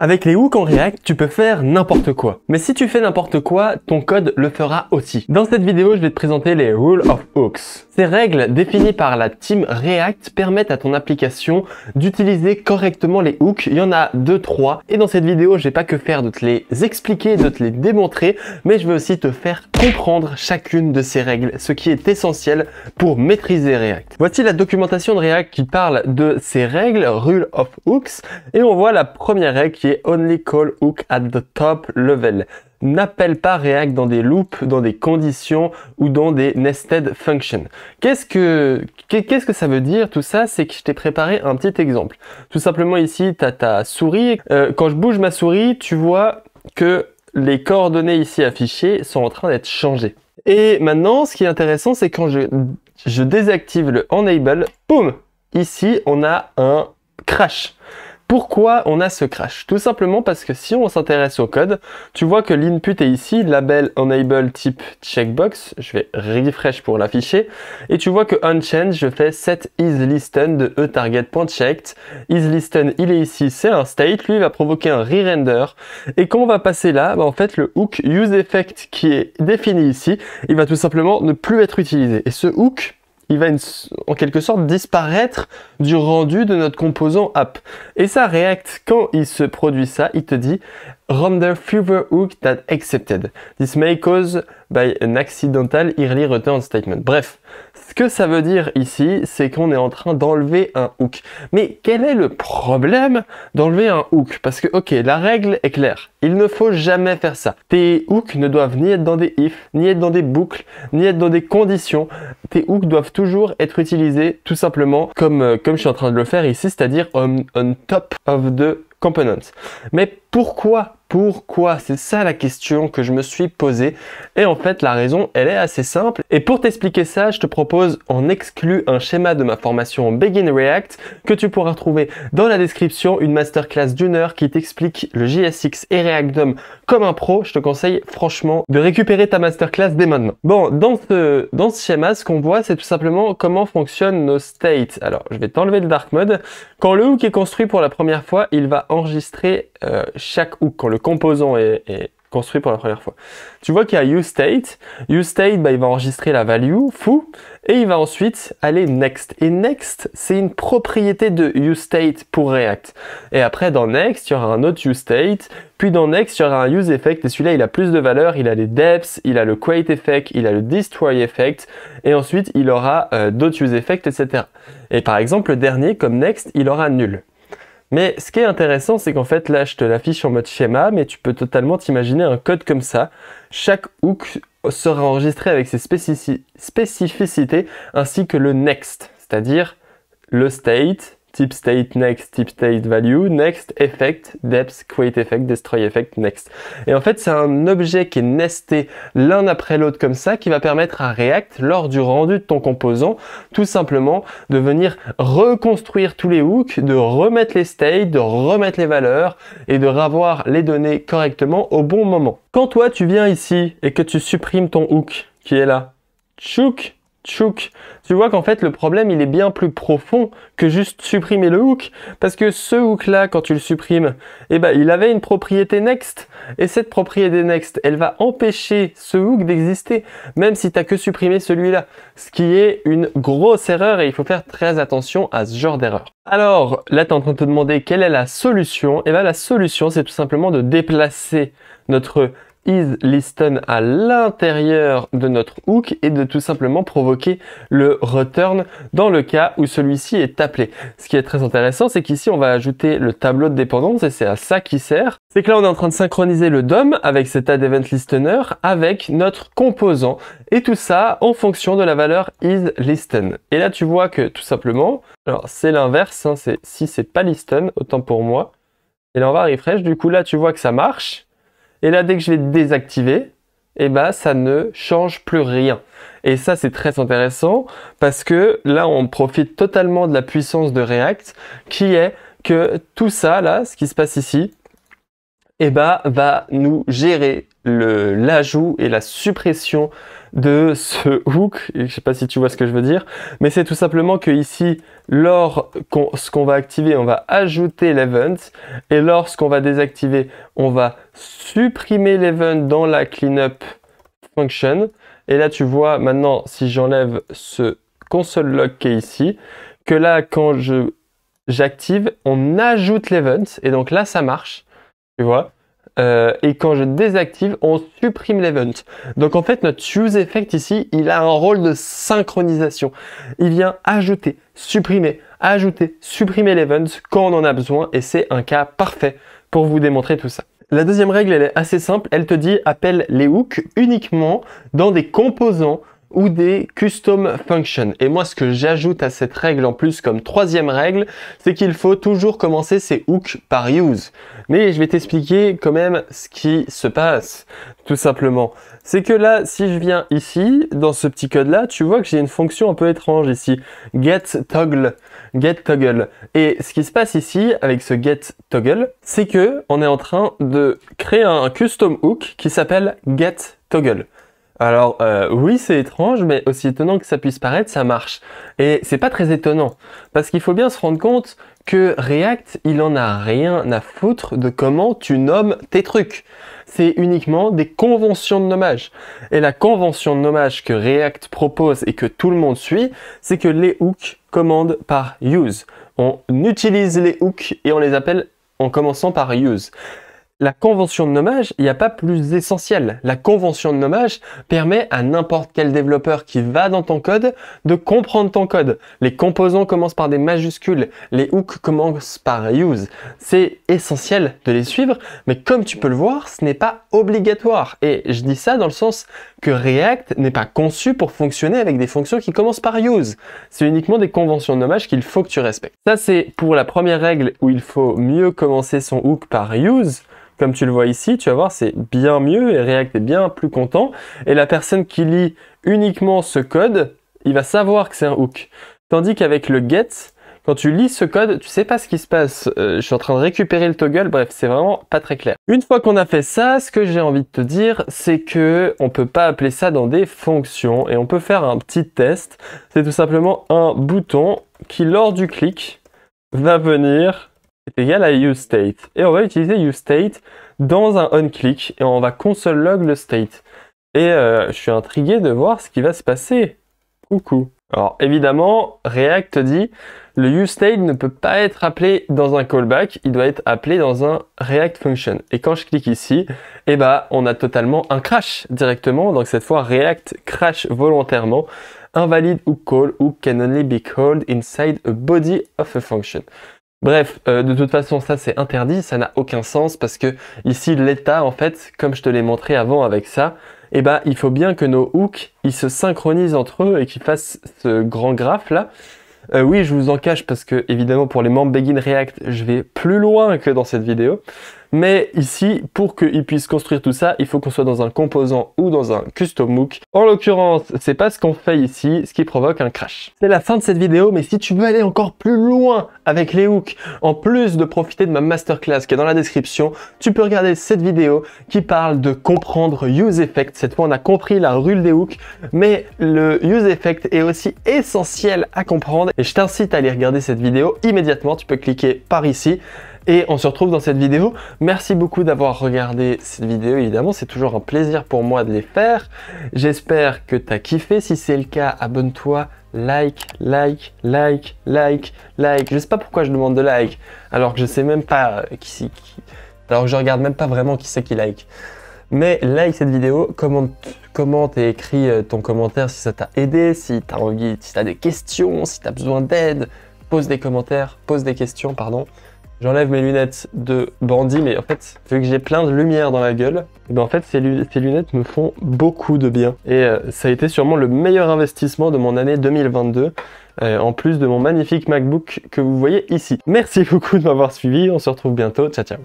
Avec les hooks en React, tu peux faire n'importe quoi. Mais si tu fais n'importe quoi, ton code le fera aussi. Dans cette vidéo, je vais te présenter les Rules of Hooks. Ces règles définies par la team React permettent à ton application d'utiliser correctement les hooks. Il y en a 2-3. Et dans cette vidéo, je vais pas que faire de te les expliquer, de te les démontrer, mais je vais aussi te faire comprendre chacune de ces règles, ce qui est essentiel pour maîtriser React. Voici la documentation de React qui parle de ces règles, Rules of Hooks, et on voit la première règle qui est Only call hook at the top level. N'appelle pas React dans des loops, dans des conditions ou dans des nested functions. Qu'est-ce que ça veut dire tout ça? C'est que je t'ai préparé un petit exemple. Tout simplement ici, tu as ta souris. Quand je bouge ma souris, tu vois que les coordonnées ici affichées sont en train d'être changées. Et maintenant, ce qui est intéressant, c'est quand je désactive le enable, boum, ici, on a un crash. Pourquoi on a ce crash? Tout simplement parce que si on s'intéresse au code, tu vois que l'input est ici, label enable type checkbox, je vais refresh pour l'afficher, et tu vois que onChange, je fais set isListen de eTarget.checked. IsListen, il est ici, c'est un state, lui il va provoquer un re-render, et quand on va passer là, en fait le hook useEffect qui est défini ici, il va tout simplement ne plus être utilisé. Et ce hook, il va en quelque sorte disparaître du rendu de notre composant app. Et ça, React, quand il se produit ça, il te dit render fewer hook that accepted. This may cause by an accidental early return statement. Bref, ce que ça veut dire ici, c'est qu'on est en train d'enlever un hook. Mais quel est le problème d'enlever un hook? Parce que, ok, la règle est claire. Il ne faut jamais faire ça. Tes hooks ne doivent ni être dans des if, ni être dans des boucles, ni être dans des conditions. Tes hooks doivent toujours être utilisés tout simplement comme je suis en train de le faire ici, c'est-à-dire on top of the components. Mais pourquoi? C'est ça la question que je me suis posée. Et en fait, la raison, elle est assez simple. Et pour t'expliquer ça, je te propose en exclu un schéma de ma formation Begin React que tu pourras trouver dans la description, une masterclass d'1 heure qui t'explique le JSX et React DOM comme un pro. Je te conseille franchement de récupérer ta masterclass dès maintenant. Bon, dans ce schéma, ce qu'on voit, c'est tout simplement comment fonctionnent nos states. Alors, je vais t'enlever le dark mode. Quand le hook est construit pour la première fois, il va enregistrer chaque hook. Quand le composant est construit pour la première fois. Tu vois qu'il y a useState. useState, il va enregistrer la value, foo, et il va ensuite aller next. Et next, c'est une propriété de useState pour React. Et après, dans next, il y aura un autre useState. Puis dans next, il y aura un useEffect. Et celui-là, il a plus de valeur. Il a les depths, il a le quite effect, il a le destroy effect. Et ensuite, il aura d'autres useEffects, etc. Et par exemple, le dernier, comme next, il aura nul. Mais ce qui est intéressant, c'est qu'en fait, là, je te l'affiche en mode schéma, mais tu peux totalement t'imaginer un code comme ça. Chaque hook sera enregistré avec ses spécificités, ainsi que le next, c'est-à-dire le state, type state next, type state value, next, effect, depth, quite effect, destroy effect, next. Et en fait, c'est un objet qui est nesté l'un après l'autre comme ça, qui va permettre à React, lors du rendu de ton composant, tout simplement de venir reconstruire tous les hooks, de remettre les states, de remettre les valeurs et de revoir les données correctement au bon moment. Quand toi, tu viens ici et que tu supprimes ton hook qui est là, tchouk, tu vois qu'en fait le problème il est bien plus profond que juste supprimer le hook, parce que ce hook là, quand tu le supprimes, il avait une propriété next, et cette propriété next, elle va empêcher ce hook d'exister, même si tu n'as que supprimé celui-là, ce qui est une grosse erreur, et il faut faire très attention à ce genre d'erreur. Alors là, tu es en train de te demander quelle est la solution. Et la solution, c'est tout simplement de déplacer notre isListen à l'intérieur de notre hook et de tout simplement provoquer le return dans le cas où celui-ci est appelé. Ce qui est très intéressant, c'est qu'ici on va ajouter le tableau de dépendance, et c'est à ça qu'il sert. C'est que là on est en train de synchroniser le DOM avec cet addEventListener avec notre composant, et tout ça en fonction de la valeur isListen. Et là tu vois que tout simplement, alors c'est l'inverse, hein, si c'est pas listen, autant pour moi. Et là on va refresh, du coup là tu vois que ça marche. Et là, dès que je vais désactiver, ça ne change plus rien. Et ça, c'est très intéressant parce que là, on profite totalement de la puissance de React, qui est que tout ça, là, ce qui se passe ici, et bah, va nous gérer l'ajout et la suppression de ce hook. Je sais pas si tu vois ce que je veux dire, mais c'est tout simplement que ici, lorsqu'on va activer, on va ajouter l'event, et lorsqu'on va désactiver, on va supprimer l'event dans la cleanup function. Et là, tu vois maintenant, si j'enlève ce console log qui est ici, que là, quand j'active, on ajoute l'event, et donc là, ça marche, tu vois. Et quand je désactive, on supprime l'event. Donc en fait, notre useEffect ici, il a un rôle de synchronisation. Il vient ajouter, supprimer l'event quand on en a besoin, et c'est un cas parfait pour vous démontrer tout ça. La deuxième règle, elle est assez simple. Elle te dit appelle les hooks uniquement dans des composants ou des custom functions. Et moi, ce que j'ajoute à cette règle en plus comme troisième règle, c'est qu'il faut toujours commencer ces hooks par use. Mais je vais t'expliquer quand même ce qui se passe, tout simplement. C'est que là, si je viens ici, dans ce petit code-là, tu vois que j'ai une fonction un peu étrange ici, getToggle. Et ce qui se passe ici, avec ce getToggle, c'est que on est en train de créer un custom hook qui s'appelle getToggle. Alors oui, c'est étrange, mais aussi étonnant que ça puisse paraître, ça marche. Et c'est pas très étonnant, parce qu'il faut bien se rendre compte que React, il en a rien à foutre de comment tu nommes tes trucs. C'est uniquement des conventions de nommage. Et la convention de nommage que React propose et que tout le monde suit, c'est que les hooks commandent par use. On utilise les hooks et on les appelle en commençant par use. La convention de nommage, il n'y a pas plus essentiel. La convention de nommage permet à n'importe quel développeur qui va dans ton code de comprendre ton code. Les composants commencent par des majuscules, les hooks commencent par use. C'est essentiel de les suivre, mais comme tu peux le voir, ce n'est pas obligatoire. Et je dis ça dans le sens que React n'est pas conçu pour fonctionner avec des fonctions qui commencent par use. C'est uniquement des conventions de nommage qu'il faut que tu respectes. Ça, c'est pour la première règle où il faut mieux commencer son hook par use. Comme tu le vois ici, tu vas voir, c'est bien mieux et React est bien plus content. Et la personne qui lit uniquement ce code, il va savoir que c'est un hook. Tandis qu'avec le get, quand tu lis ce code, tu sais pas ce qui se passe. Je suis en train de récupérer le toggle, bref, c'est vraiment pas très clair. Une fois qu'on a fait ça, ce que j'ai envie de te dire, c'est que on peut pas appeler ça dans des fonctions et on peut faire un petit test. C'est tout simplement un bouton qui, lors du clic, va venir est égal à useState. Et on va utiliser useState dans un onClick et on va console log le state. Et je suis intrigué de voir ce qui va se passer. Coucou. Alors évidemment, React dit le useState ne peut pas être appelé dans un callback, il doit être appelé dans un React function. Et quand je clique ici, eh ben, on a totalement un crash directement. Donc cette fois, React crash volontairement. Invalid hook call hook can only be called inside a body of a function. Bref, de toute façon, ça c'est interdit, ça n'a aucun sens parce que ici, l'état, en fait, comme je te l'ai montré avant avec ça, eh ben, il faut bien que nos hooks, ils se synchronisent entre eux et qu'ils fassent ce grand graphe là. Oui, je vous en cache parce que, évidemment, pour les membres Begin React, je vais plus loin que dans cette vidéo. Mais ici, pour qu'ils puissent construire tout ça, il faut qu'on soit dans un composant ou dans un custom hook. En l'occurrence, c'est pas ce qu'on fait ici, ce qui provoque un crash. C'est la fin de cette vidéo, mais si tu veux aller encore plus loin avec les hooks, en plus de profiter de ma masterclass qui est dans la description, tu peux regarder cette vidéo qui parle de comprendre useEffect. Cette fois, on a compris la rule des hooks, mais le useEffect est aussi essentiel à comprendre. Et je t'incite à aller regarder cette vidéo immédiatement. Tu peux cliquer par ici. Et on se retrouve dans cette vidéo. Merci beaucoup d'avoir regardé cette vidéo, évidemment, c'est toujours un plaisir pour moi de les faire. J'espère que tu as kiffé. Si c'est le cas, abonne-toi, like. Je sais pas pourquoi je demande de like, alors que je sais même pas alors que je regarde même pas vraiment qui c'est qui like. Mais like cette vidéo, commente et écris ton commentaire si ça t'a aidé, si tu as envie, si tu as des questions, si tu as besoin d'aide, pose des commentaires, pose des questions, pardon. J'enlève mes lunettes de bandit, mais en fait, vu que j'ai plein de lumière dans la gueule, et ben en fait, ces lunettes me font beaucoup de bien. Et ça a été sûrement le meilleur investissement de mon année 2022, en plus de mon magnifique MacBook que vous voyez ici. Merci beaucoup de m'avoir suivi, on se retrouve bientôt, ciao ciao.